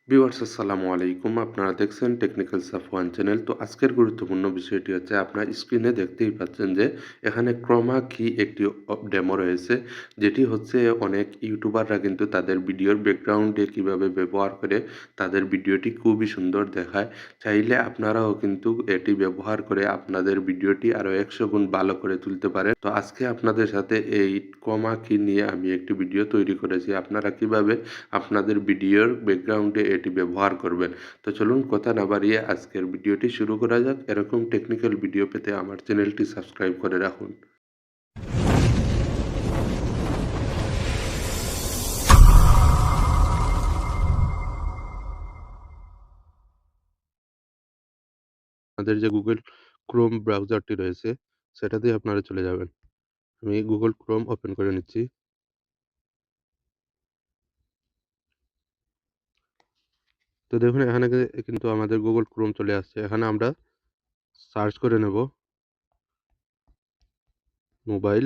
Viewers আসসালামু আলাইকুম। আপনারা দেখছেন টেকনিক্যাল সাফওয়ান চ্যানেল। তো আজকের গুরুত্বপূর্ণ বিষয়টি হচ্ছে আপনার স্ক্রিনে দেখতেই পাচ্ছেন যে এখানে ক্রোমা কি একটি ডেমো রয়েছে। যেটি হচ্ছে অনেক ইউটিউবাররা কিন্তু তাদের ভিডিওর ব্যাকগ্রাউন্ডে কিভাবে ব্যবহার করে তাদের ভিডিওটি খুবই সুন্দর দেখায়। চাইলে আপনারাও কিন্তু এটি ব্যবহার করে আপনাদের ভিডিওটি আরো ১০০ গুণ ভালো করে তুলতে পারেন। তো আজকে আপনাদের সাথে এই ক্রোমা কি নিয়ে আমি একটি ভিডিও তৈরি করেছি। আপনারা কিভাবে আপনাদের ভিডিওর ব্যাকগ্রাউন্ডে এটি ব্যবহার করবেন। তো চলুন কথা না বাড়িয়ে আজকের ভিডিওটি শুরু করা যাক। এরকম টেকনিক্যাল ভিডিও পেতে আমার চ্যানেলটি সাবস্ক্রাইব করে রাখুন। আপনাদের যে Google Chrome ব্রাউজারটি রয়েছে সেটা দিয়ে আপনারা চলে যাবেন। আমি Google Chrome ওপেন করে নিচ্ছি। তো দেখুন এখানে কিন্তু আমাদের Google Chrome চলে আসছে। এখানে আমরা সার্চ করে নেব মোবাইল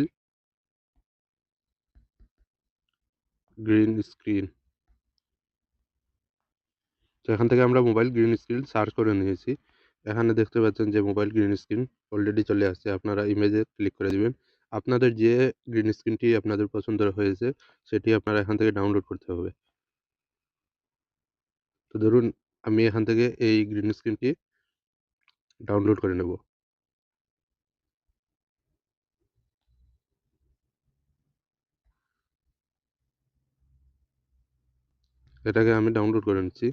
গ্রিন স্ক্রিন। তো এখান থেকে আমরা মোবাইল গ্রিন স্ক্রিন সার্চ করে নিয়েছি। এখানে দেখতে পাচ্ছেন যে মোবাইল গ্রিন স্ক্রিন অলরেডি চলে আসছে। আপনারা ইমেজে ক্লিক করে দিবেন। আপনাদের যে গ্রিন স্ক্রিনটি আপনাদের পছন্দের হয়েছে সেটি আপনারা এখান থেকে ডাউনলোড করতে হবে। তো ধরুন আমি এখান থেকে এই গ্রিন স্ক্রিনটি ডাউনলোড করে নেব। এটাকে আমি ডাউনলোড করে নিচ্ছি।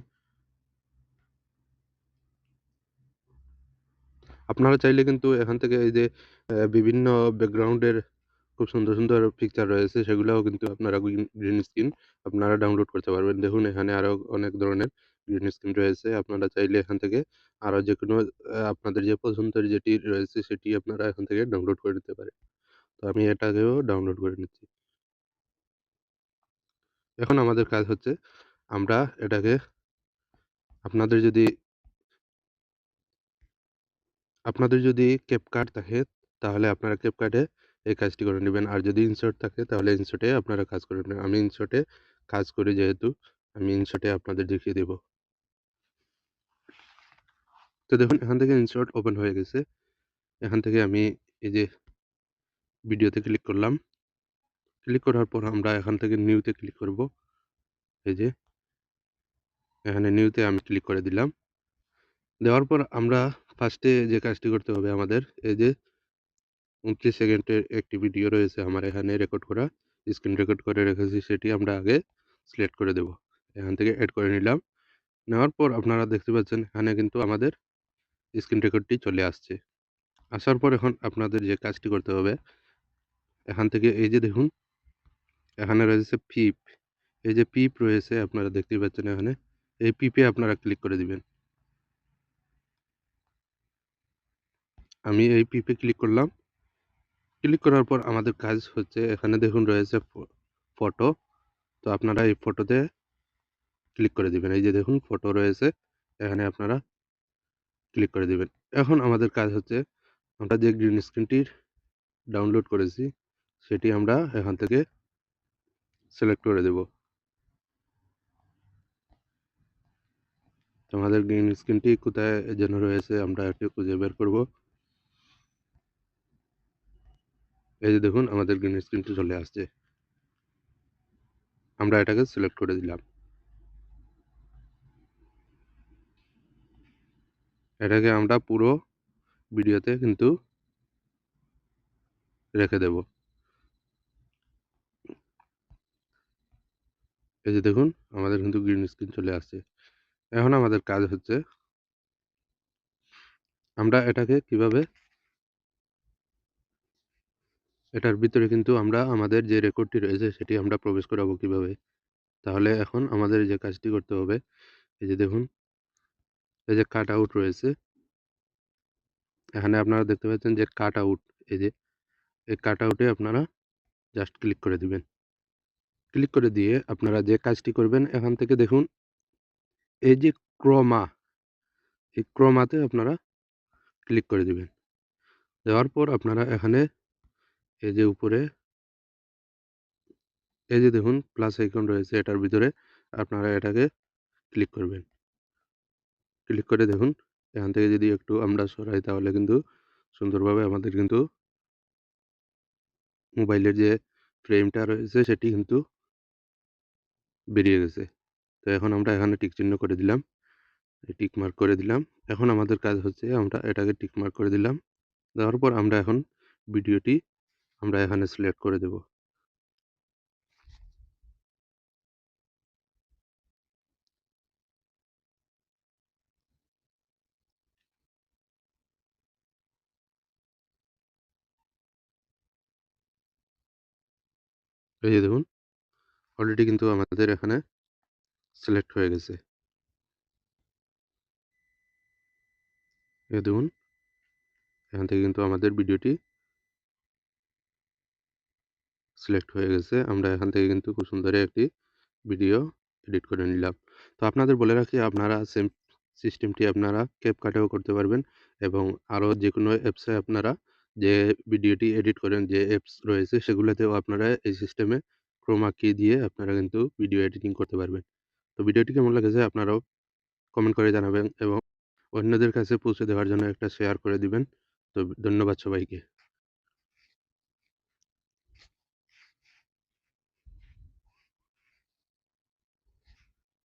আপনারা চাইলে কিন্তু এখান থেকে এই যে বিভিন্ন ব্যাকগ্রাউন্ডের খুব সুন্দর, সুন্দর পিকচার রয়েছে সেগুলাও কিন্তু আপনারা গ্রিন স্ক্রিন আপনারা ডাউনলোড করতে পারবেন। দেখুন এখানে আরো অনেক ধরনের গ্রিন স্ক্রিন রয়েছে। আপনারা চাইলে এখান থেকে আরো যেকোনো আপনাদের যে পছন্দের যেটি রয়েছে সেটি আপনারা এখান থেকে ডাউনলোড করে নিতে পারেন। তো আমি এটাকেও ডাউনলোড করে নিচ্ছি। এখন আমাদের কাজ হচ্ছে আমরা এটাকে আপনাদের যদি CapCut থাকে তাহলে আপনারা CapCut এ এই কাজটি করে নিবেন। আর যদি ইনশট থাকে তাহলে ইনশট এ আপনারা কাজ করে নেবেন। আমি ইনশট এ কাজ করি যেহেতু আমি ইনশট এ আপনাদের দেখিয়ে দেব। তো দেখুন এখান থেকে ইনশট ওপেন হয়ে গেছে। এখান থেকে আমি এই যে ভিডিওতে ক্লিক করলাম। ক্লিক করার পর আমরা এখান থেকে নিউ তে ক্লিক করব। এই যে এখানে নিউ তে আমি ক্লিক করে দিলাম। দেওয়ার পর আমরা ফার্স্ট এ যে কাজটি করতে হবে আমাদের এই যে 29 সেকেন্ডের একটি ভিডিও রয়েছে আমার এখানে রেকর্ড করা, স্ক্রিন রেকর্ড করে রেখেছি সেটি আমরা আগে সিলেক্ট করে দেব। এখান থেকে এড করে নিলাম। নেওয়ার পর আপনারা দেখতে পাচ্ছেন এখানে কিন্তু আমাদের স্ক্রিন রেকর্ডটি চলে আসছে। আসার পর এখন আপনাদের যে কাজটি করতে হবে এখান থেকে এই যে দেখুন এখানে রয়েছে পিপ। এই যে পিপ রয়েছে আপনারা দেখতেই পাচ্ছেন এখানে। এই পিপে আপনারা ক্লিক করে দিবেন। আমি এই পিপে ক্লিক করলাম। ক্লিক করার পর আমাদের কাজ হচ্ছে এখানে দেখুন রয়েছে ফটো। তো আপনারা এই ফটোতে ক্লিক করে দিবেন। এই যে দেখুন ফটো রয়েছে এখানে আপনারা ক্লিক করে দিবেন। এখন আমাদের কাজ হচ্ছে আমরা যে গ্রিন স্ক্রিনটি ডাউনলোড করেছি সেটি আমরা এখান থেকে সিলেক্ট করে দেব। তো আমাদের গ্রিন স্ক্রিনটি কোথায় যেন রয়েছে আমরা একটু খুঁজে বের করব। এই যে দেখুন আমাদের গ্রিন স্ক্রিনটি চলে আসছে। আমরা এটাকে সিলেক্ট করে দিলাম। এটাকে আমরা পুরো ভিডিওতে কিন্তু রেখে দেব। এই যে দেখুন আমাদের কিন্তু গ্রিন স্ক্রিন চলে আসছে। এখন আমাদের কাজ হচ্ছে আমরা এটাকে কিভাবে এটার ভিতরে কিন্তু আমরা আমাদের যে রেকর্ডটি রয়েছে সেটি আমরা প্রবেশ করাবো কিভাবে। তাহলে এখন আমাদের যে কাজটি করতে হবে এই যে দেখুন এই যে কাট আউট রয়েছে। এখানে আপনারা দেখতে পাচ্ছেন যে কাট আউট এই যে এই কাট আউটে আপনারা জাস্ট ক্লিক করে দিবেন। ক্লিক করে দিয়ে আপনারা যে কাজটি করবেন এখান থেকে দেখুন এই যে ক্রোমা এই ক্রোমাতে আপনারা ক্লিক করে দিবেন। দেওয়ার পর আপনারা এখানে এই যে উপরে এই যে দেখুন প্লাস আইকন রয়েছে এটার ভিতরে আপনারা এটাকে ক্লিক করবেন। ক্লিক করে দেখুন এখান থেকে যদি একটু আমরা সরাই তাহলে কিন্তু সুন্দরভাবে আমাদের কিন্তু মোবাইলের যে ফ্রেমটা রয়েছে সেটি কিন্তু বেরিয়ে গেছে। তো এখন আমরা এখানে টিক চিহ্ন করে দিলাম। টিক মার্ক করে দিলাম। এখন আমাদের কাজ হচ্ছে আমরা এটাকে টিক মার্ক করে দিলাম। দেওয়ার পর আমরা এখন ভিডিওটি আমরা এখানে সিলেক্ট করে দেব। এই যে দেখুন অলরেডি কিন্তু আমাদের এখানে সিলেক্ট হয়ে গেছে। এই দেখুন এখান থেকে কিন্তু আমাদের ভিডিওটি সিলেক্ট হয়ে গেছে। আমরা এখান থেকে কিন্তু খুব সুন্দর একটি ভিডিও এডিট করে নিলাম। তো আপনাদের বলে রাখি আপনারা সেম সিস্টেমটি আপনারা CapCut এও করতে পারবেন এবং আরও যেকোনো অ্যাপসে আপনারা যে ভিডিওটি এডিট করেন যে অ্যাপস রয়েছে সেগুলোতেও আপনারা এই সিস্টেমে chroma key দিয়ে আপনারা কিন্তু ভিডিও এডিটিং করতে পারবেন। তো ভিডিওটি কেমন লেগেছে আপনারাও কমেন্ট করে জানাবেন এবং অন্যদের কাছে পৌঁছে দেওয়ার জন্য একটা শেয়ার করে দিবেন। তো ধন্যবাদ সবাইকে।